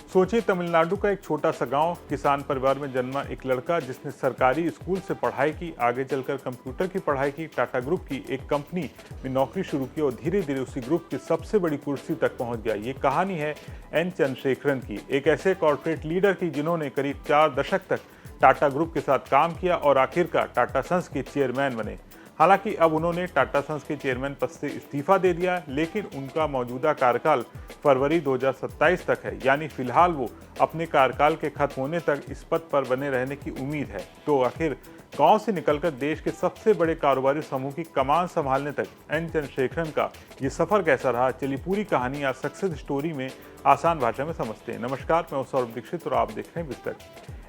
सोचिए, तमिलनाडु का एक छोटा सा गांव, किसान परिवार में जन्मा एक लड़का जिसने सरकारी स्कूल से पढ़ाई की, आगे चलकर कंप्यूटर की पढ़ाई की, टाटा ग्रुप की एक कंपनी में नौकरी शुरू की और धीरे धीरे उसी ग्रुप की सबसे बड़ी कुर्सी तक पहुंच गया। ये कहानी है एन चंद्रशेखरन की, एक ऐसे कॉर्पोरेट लीडर की जिन्होंने करीब 4 दशक तक टाटा ग्रुप के साथ काम किया और आखिरकार टाटा सन्स के चेयरमैन बने। हालांकि अब उन्होंने टाटा सन्स के चेयरमैन पद से इस्तीफा दे दिया, लेकिन उनका मौजूदा कार्यकाल फरवरी 2027 तक है, यानी फिलहाल वो अपने कार्यकाल के खत्म होने तक इस पद पर बने रहने की उम्मीद है। तो आखिर गांव से निकलकर देश के सबसे बड़े कारोबारी समूह की कमान संभालने तक एन चंद्रशेखरन का ये सफर कैसा रहा, चलिए पूरी कहानी आज सक्सेस स्टोरी में आसान भाषा में समझते हैं। नमस्कार, मैं सौरभ दीक्षित और आप देख रहे हैं विस्तृत।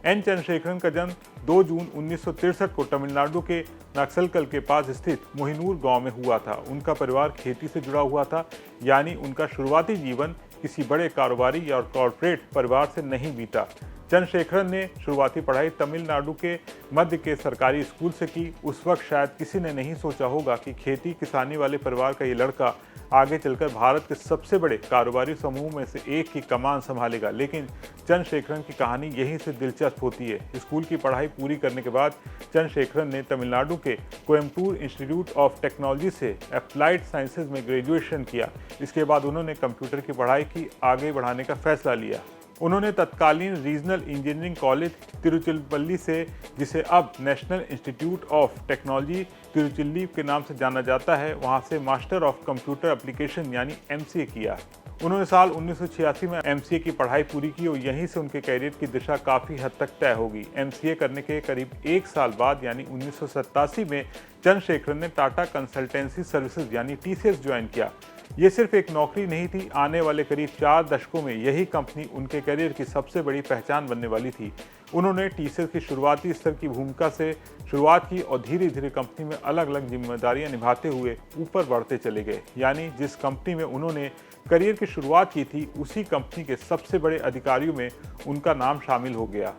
एन चंद्रशेखरन का जन्म 2 जून 1963 को तमिलनाडु के नक्सलकल के पास स्थित मोहिनूर गांव में हुआ था। उनका परिवार खेती से जुड़ा हुआ था, यानी उनका शुरुआती जीवन किसी बड़े कारोबारी या कॉर्पोरेट परिवार से नहीं बीता। चंद्रशेखरन ने शुरुआती पढ़ाई तमिलनाडु के मध्य के सरकारी स्कूल से की। उस वक्त शायद किसी ने नहीं सोचा होगा कि खेती किसानी वाले परिवार का ये लड़का आगे चलकर भारत के सबसे बड़े कारोबारी समूह में से एक की कमान संभालेगा। लेकिन चंद्रशेखरन की कहानी यहीं से दिलचस्प होती है। स्कूल की पढ़ाई पूरी करने के बाद चंद्रशेखरन ने तमिलनाडु के कोयम्बटूर इंस्टीट्यूट ऑफ टेक्नोलॉजी से अप्लाइड साइंसेज में ग्रेजुएशन किया। इसके बाद उन्होंने कंप्यूटर की पढ़ाई की आगे बढ़ाने का फैसला लिया। उन्होंने तत्कालीन रीजनल इंजीनियरिंग कॉलेज तिरुचिरापल्ली से, जिसे अब नेशनल इंस्टीट्यूट ऑफ टेक्नोलॉजी तिरुचिल्ली के नाम से जाना जाता है, वहां से मास्टर ऑफ कंप्यूटर एप्लीकेशन यानी MCA किया। उन्होंने साल 1986 में MCA की पढ़ाई पूरी की और यहीं से उनके कैरियर की दिशा काफ़ी हद तक तय होगी। MCA करने के करीब 1 साल बाद यानी 1987 में चंद्रशेखरन ने टाटा कंसल्टेंसी सर्विसेज यानी TCS ज्वाइन किया। ये सिर्फ एक नौकरी नहीं थी, आने वाले करीब 4 दशकों में यही कंपनी उनके करियर की सबसे बड़ी पहचान बनने वाली थी। उन्होंने TCS की शुरुआती स्तर की भूमिका से शुरुआत की और धीरे धीरे कंपनी में अलग अलग जिम्मेदारियां निभाते हुए ऊपर बढ़ते चले गए। यानी जिस कंपनी में उन्होंने करियर की शुरुआत की थी, उसी कंपनी के सबसे बड़े अधिकारियों में उनका नाम शामिल हो गया।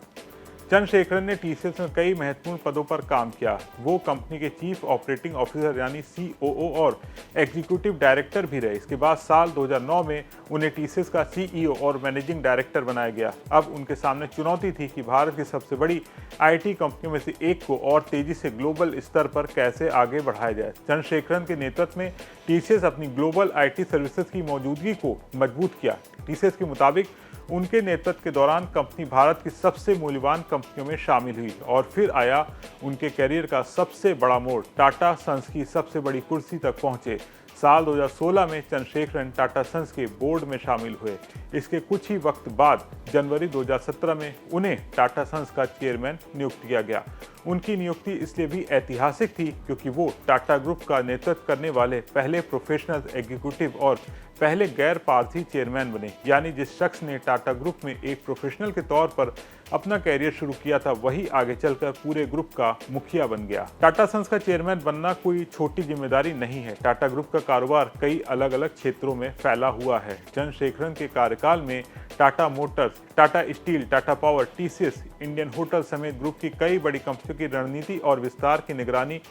चंद्रशेखरन ने TCS में कई महत्वपूर्ण पदों पर काम किया। वो कंपनी के चीफ ऑपरेटिंग ऑफिसर यानी COO और एग्जीक्यूटिव डायरेक्टर भी रहे। इसके बाद साल 2009 में उन्हें TCS का CEO और मैनेजिंग डायरेक्टर बनाया गया। अब उनके सामने चुनौती थी कि भारत की सबसे बड़ी IT कंपनियों में से एक को और तेजी से ग्लोबल स्तर पर कैसे आगे बढ़ाया जाए। चंद्रशेखरन के नेतृत्व में TCS अपनी ग्लोबल IT सर्विसेज की मौजूदगी को मजबूत किया। TCS के मुताबिक उनके नेतृत्व के दौरान कंपनी भारत की सबसे मूल्यवान कंपनियों में शामिल हुई और फिर आया उनके करियर का सबसे बड़ा मोड़, टाटा सन्स की सबसे बड़ी कुर्सी तक पहुंचे। साल 2016 में चंद्रशेखरन टाटा सन्स के बोर्ड में शामिल हुए। इसके कुछ ही वक्त बाद जनवरी 2017 में उन्हें टाटा सन्स का चेयरमैन नियुक्त किया गया। उनकी नियुक्ति इसलिए भी ऐतिहासिक थी क्योंकि वो टाटा ग्रुप का नेतृत्व करने वाले पहले प्रोफेशनल एग्जीक्यूटिव और पहले गैर पारसी चेयरमैन बने। यानी जिस शख्स ने टाटा ग्रुप में एक प्रोफेशनल के तौर पर अपना कैरियर शुरू किया था, वही आगे चलकर पूरे ग्रुप का मुखिया बन गया। टाटा सन्स का चेयरमैन बनना कोई छोटी जिम्मेदारी नहीं है। टाटा ग्रुप का कारोबार कई अलग अलग क्षेत्रों में फैला हुआ है। चंद्रशेखरन के कार्यकाल में Tata Motors, Tata steel, Tata power, TCS, Indian hotel समेत ग्रुप की कई बड़ी कंपनियों की रणनीति और विस्तार की निगरानी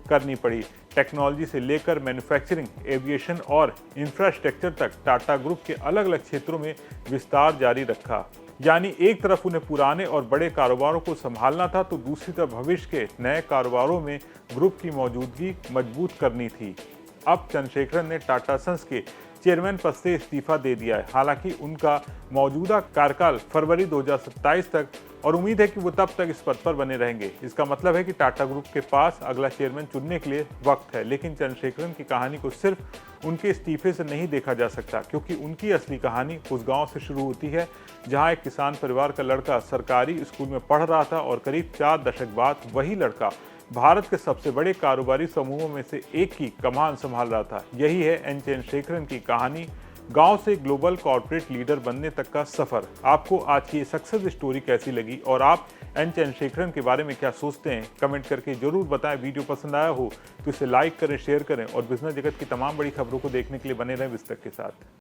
करनी पड़ी। टेक्नोलॉजी से लेकर मैन्युफैक्चरिंग, एविएशन और इंफ्रास्ट्रक्चर तक टाटा ग्रुप के अलग अलग क्षेत्रों में विस्तार जारी रखा। यानी एक तरफ उन्हें पुराने और बड़े कारोबारों को संभालना था, तो दूसरी तरफ भविष्य के नए कारोबारों में ग्रुप की मौजूदगी मजबूत करनी थी। अब चंद्रशेखरन ने टाटा सन्स के चेयरमैन पद से इस्तीफा दे दिया है। हालांकि उनका मौजूदा कार्यकाल फरवरी 2027 तक और उम्मीद है कि वो तब तक इस पद पर बने रहेंगे। इसका मतलब है कि टाटा ग्रुप के पास अगला चेयरमैन चुनने के लिए वक्त है। लेकिन चंद्रशेखरन की कहानी को सिर्फ उनके इस्तीफे से नहीं देखा जा सकता, क्योंकि उनकी असली कहानी उस गांव से शुरू होती है जहां एक किसान परिवार का लड़का सरकारी स्कूल में पढ़ रहा था और करीब 4 दशक बाद वही लड़का भारत के सबसे बड़े कारोबारी समूहों में से एक की कमान संभाल रहा था। यही है एन चंद्रशेखरन की कहानी, गांव से ग्लोबल कॉर्पोरेट लीडर बनने तक का सफर। आपको आज की सक्सेस स्टोरी कैसी लगी और आप एन चंद्रशेखरन के बारे में क्या सोचते हैं, कमेंट करके जरूर बताएं। वीडियो पसंद आया हो तो इसे लाइक करें, शेयर करें और बिजनेस जगत की तमाम बड़ी खबरों को देखने के लिए बने रहें विस्तृत के साथ।